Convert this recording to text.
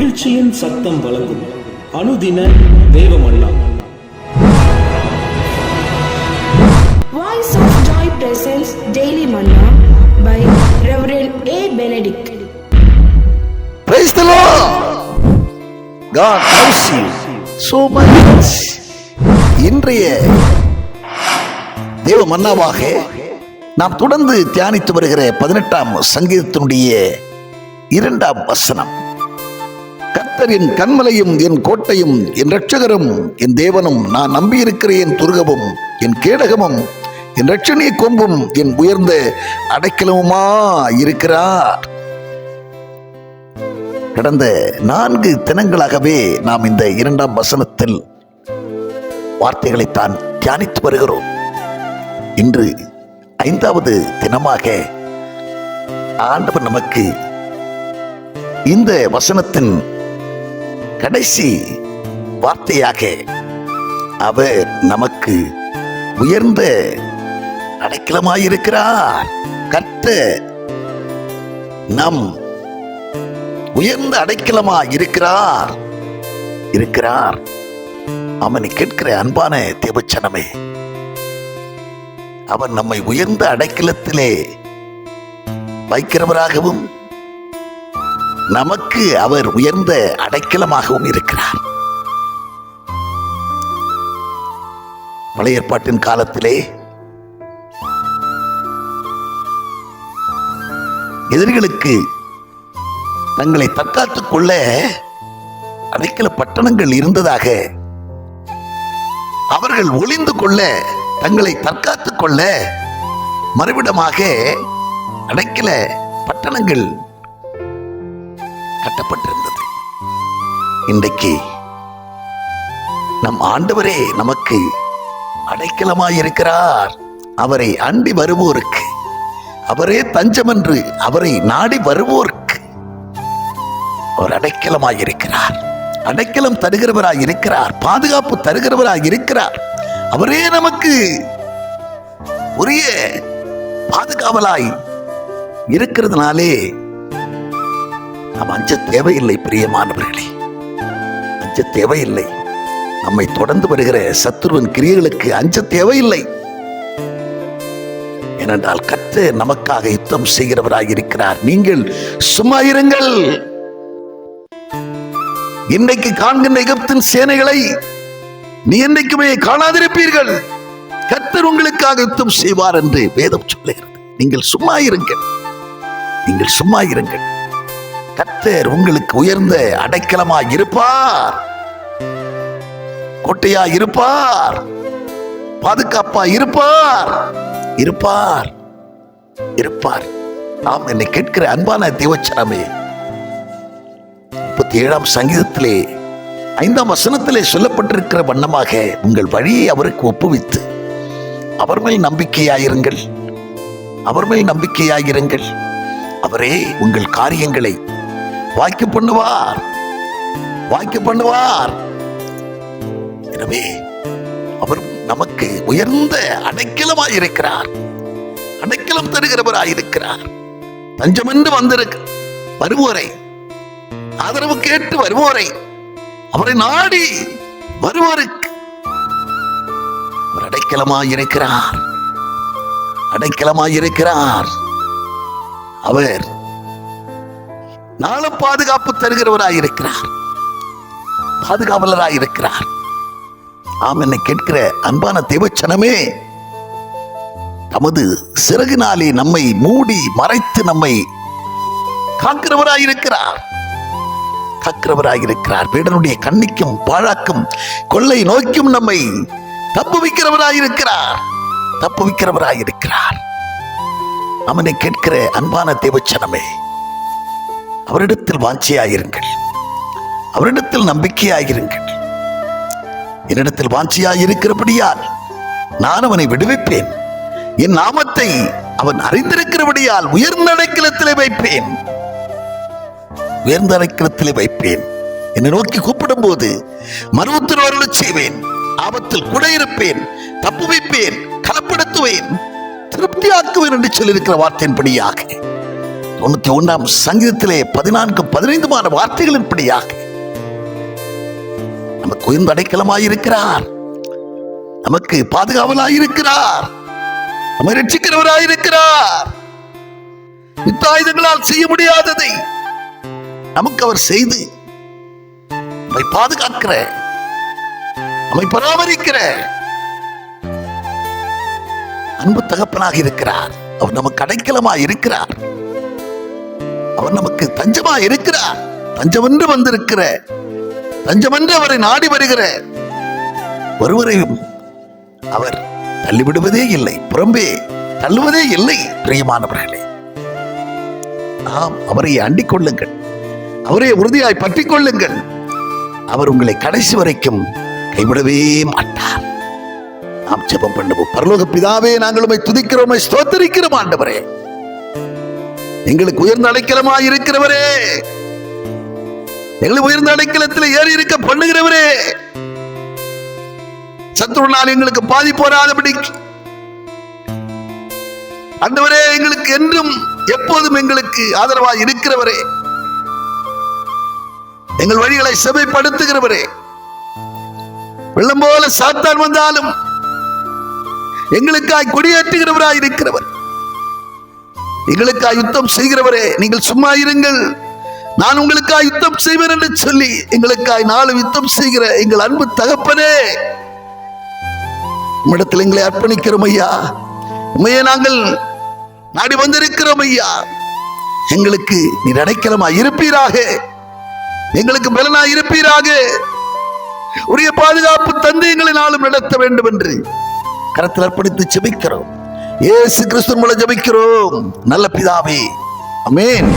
மகிழ்ச்சியின் சத்தம் வழங்கும் அனுதின தேவமன்னா. Voice of Joy presents Daily Manna by Reverend A. Benedict. Praise the Lord. God loves you so much. இன்றைய தேவ மன்னாவாக நாம் தொடர்ந்து தியானித்து வருகிற 18ஆம் சங்கீதத்தினுடைய 2ஆம் வசனம். கர்த்தர் என் கன்மலையும் என் கோட்டையும் என் இரட்சகரும் என் தேவனும், நான் நம்பியிருக்கிற என் துருகமும் என் கேடகமும் என் இரட்சணிய கொம்பும் என் உயர்ந்த அடைக்கலமுமா இருக்கிறார். கடந்த 4 தினங்களாகவே நாம் இந்த 2ஆம் வசனத்தில் வார்த்தைகளைத்தான் தியானித்து வருகிறோம். இன்று 5வது தினமாக ஆண்டவர் நமக்கு இந்த வசனத்தின் கடைசி வார்த்தையாக அவர் நமக்கு உயர்ந்த அடைக்கலமாயிருக்கிறார். கர்த்தர் நம் உயர்ந்த அடைக்கலமாயிருக்கிறார் இருக்கிறார். அவனை கேட்கிற அன்பான தேவச்சனமே, அவர் நம்மை உயர்ந்த அடைக்கலத்திலே வைக்கிறவராகவும் நமக்கு அவர் உயர்ந்த அடைக்கலமாகவும் இருக்கிறார். பழைய ஏற்பாட்டின் காலத்திலே எதிரிகளுக்கு தங்களை தற்காத்துக் கொள்ள அடைக்கல பட்டணங்கள் இருந்ததாக, அவர்கள் ஒளிந்து கொள்ள தங்களை தற்காத்துக் கொள்ள மறுவிடமாக அடைக்கல பட்டணங்கள் கட்டப்பட்டிருந்தது. இன்றைக்கு நம் ஆண்டவரே நமக்கு அடைக்கலமாயிருக்கிறார். அவரை அண்டி வருவோருக்கு, அவரே தஞ்சம் என்று அவரை நாடி வருவோருக்கு அவர் அடைக்கலமாயிருக்கிறார். அடைக்கலம் தருகிறவராய் இருக்கிறார், பாதுகாப்பு தருகிறவராய் இருக்கிறார். அவரே நமக்கு உரிய பாதுகாவலாய் இருக்கிறதுனாலே நாம் அஞ்ச தேவையில்லை. பிரியமானவர்களே, அஞ்ச தேவையில்லை. நம்மை தொடர்ந்து வருகிற சத்துருவின் கிரியைகளுக்கு அஞ்ச தேவையில்லை. ஏனென்றால் கர்த்தர் நமக்காக யுத்தம் செய்கிறவராய் இருக்கிறார். நீங்கள் சும்மா இருங்கள். இன்றைக்கு காண்கின்ற எகிப்தின் சேனைகளை நீ என்றைக்குமே காணாதிருப்பீர்கள். கர்த்தர் உங்களுக்காக யுத்தம் செய்வார் என்று வேதம் சொல்லுகிறது. நீங்கள் சும்மா இருங்கள், நீங்கள் சும்மா இருங்கள். கர்த்தர் உங்களுக்கு உயர்ந்த அடைக்கலமாய் இருப்பார், கோட்டையாய் இருப்பார், பாதுகாப்பாய் இருப்பார், இருப்பார், இருப்பார். நாம் என்னை கேட்கிற அன்பான தேவச்சனமே, 37ஆம் சங்கீதத்திலே 5ஆம் வசனத்திலே சொல்லப்பட்டிருக்கிற வண்ணமாக உங்கள் வழியை அவருக்கு ஒப்புவித்து அவர் மேல் நம்பிக்கையாயிருங்கள், அவர் மேல் நம்பிக்கையாயிருங்கள். அவரே உங்கள் காரியங்களை வாய்க்க பண்ணுவார், வாய்க்க பண்ணுவார். எனவே அவர் நமக்கு உயர்ந்த அடைக்கலமாயிருக்கிறார், அடைக்கலம் தருகிறவராயிருக்கிறார். தஞ்சமென்று வந்திருக்க வருவோரை, ஆதரவு கேட்டு வருவோரை, அவரை நாடி வருவோருக்கு அவர் அடைக்கலமாயிருக்கிறார், அடைக்கலமாயிருக்கிறார். அவர் நாளும் பாதுகாப்பு தருகிறவராயிருக்கிறார், பாதுகாவலராயிருக்கிறார். ஆம், என்னை கேட்கிற அன்பான தேவச்சனமே, தமது சிறகினாலே நம்மை மூடி மறைத்து நம்மை காக்கிறவராயிருக்கிறார், காக்கிறவராயிருக்கிறார். வேடனுடைய கண்ணிக்கும் பாழாக்கும் கொள்ளை நோய்க்கும் நம்மை தப்புவிக்கிறவராயிருக்கிறார், தப்புவிக்கிறவராயிருக்கிறார். அவனை கேட்கிற அன்பான தேவச்சனமே, அவரிடத்தில் வாஞ்சியாயிருங்கள், அவரிடத்தில் நம்பிக்கையாயிருங்கள். என்னிடத்தில் வாஞ்சியாயிருக்கிறபடியால் நான் அவனை விடுவிப்பேன், என் நாமத்தை அவன் அறிந்திருக்கிறபடியால் உயர்ந்த அடைக்கலத்திலே வைப்பேன், உயர்ந்த அடைக்கலத்திலே வைப்பேன். என்னை நோக்கி கூப்பிடும் போது மறுவுத்தரவருளச் செய்வேன், ஆபத்தில் கூட இருப்பேன், தப்புவிப்பேன், கலப்படுத்துவேன், திருப்தியாக்குவேன் என்று சொல்லியிருக்கிற வார்த்தையின்படியாக 91ஆம் சங்கீதத்திலே 14-15 வார்த்தைகளின்படியாக நமக்கு உயர்ந்த அடைக்கலமாயிருக்கிறார், நமக்கு பாதுகாவலாயிருக்கிறார், நம்மை ரட்சிக்கிறவராயிருக்கிறார். யுத்தாயுதங்களால் செய்ய முடியாததை நமக்கு அவர் செய்து நம்மை பாதுகாக்கிற, நம்மை பராமரிக்கிற அன்பு தகப்பனாக இருக்கிறார். அவர் நமக்கு அடைக்கலமாய் இருக்கிறார், அவர் நமக்கு தஞ்சமாய் இருக்கிறார். தஞ்சமென்று வந்திருக்கிற, தஞ்சமென்று அவரை நாடி வருகிற ஒருவரையும் அவர் தள்ளிவிடுவதே இல்லை, புறம்பே தள்ளுவதே இல்லை. பிரியமானவர்களே, அவரை அண்டிக் கொள்ளுங்கள், அவரை உறுதியாய் பற்றிக் கொள்ளுங்கள். அவர் உங்களை கடைசி வரைக்கும் கைவிடவே மாட்டார். நாம் ஜெபம் பண்ணுவோம். பரலோக பிதாவே, நாங்கள் உம்மை துதிக்கிறோம், உம்மை ஸ்தோத்திரிக்கிறோம். ஆண்டவரே, எங்களுக்கு உயர்ந்த அடைக்கலமாய் இருக்கிறவரே, எங்களை உயர்ந்த அடைக்கலத்தில் ஏறி இருக்க பண்ணுகிறவரே, சத்துருனால் எங்களுக்கு பாதிப்பு வராதபடி ஆண்டவரே, எங்களுக்கு என்றும் எப்போதும் எங்களுக்கு ஆதரவாய் இருக்கிறவரே, எங்கள் வழிகளை செவைப்படுத்துகிறவரே, வெள்ளம் போல சாத்தான் வந்தாலும் எங்களுக்காய் கொடியேற்றுகிறவராய் இருக்கிறவர், எங்களுக்காய் யுத்தம் செய்கிறவரே, நீங்கள் சும்மா இருங்கள், நான் உங்களுக்காய் யுத்தம் செய்வேன் என்று சொல்லி எங்களுக்காய் நாளும் யுத்தம் செய்கிற எங்கள் அன்பு தகப்பனே, உம்மிடத்தில் எங்களை அர்ப்பணிக்கிறோம் ஐயா. உண்மையே நாங்கள் நாடி வந்திருக்கிறோம் ஐயா. எங்களுக்கு நீர் அடைக்கலமாய் இருப்பீராக, எங்களுக்கு பலனாய் இருப்பீராக, உரிய பாதுகாப்பு தந்து எங்களை நாளும் நடத்த வேண்டும் என்று கரத்தில் அர்ப்பணித்து ஜெபிக்கிறோம். இயேசு கிறிஸ்து மூலம் ஜெபிக்கிறோம் நல்ல பிதாவே, ஆமென்.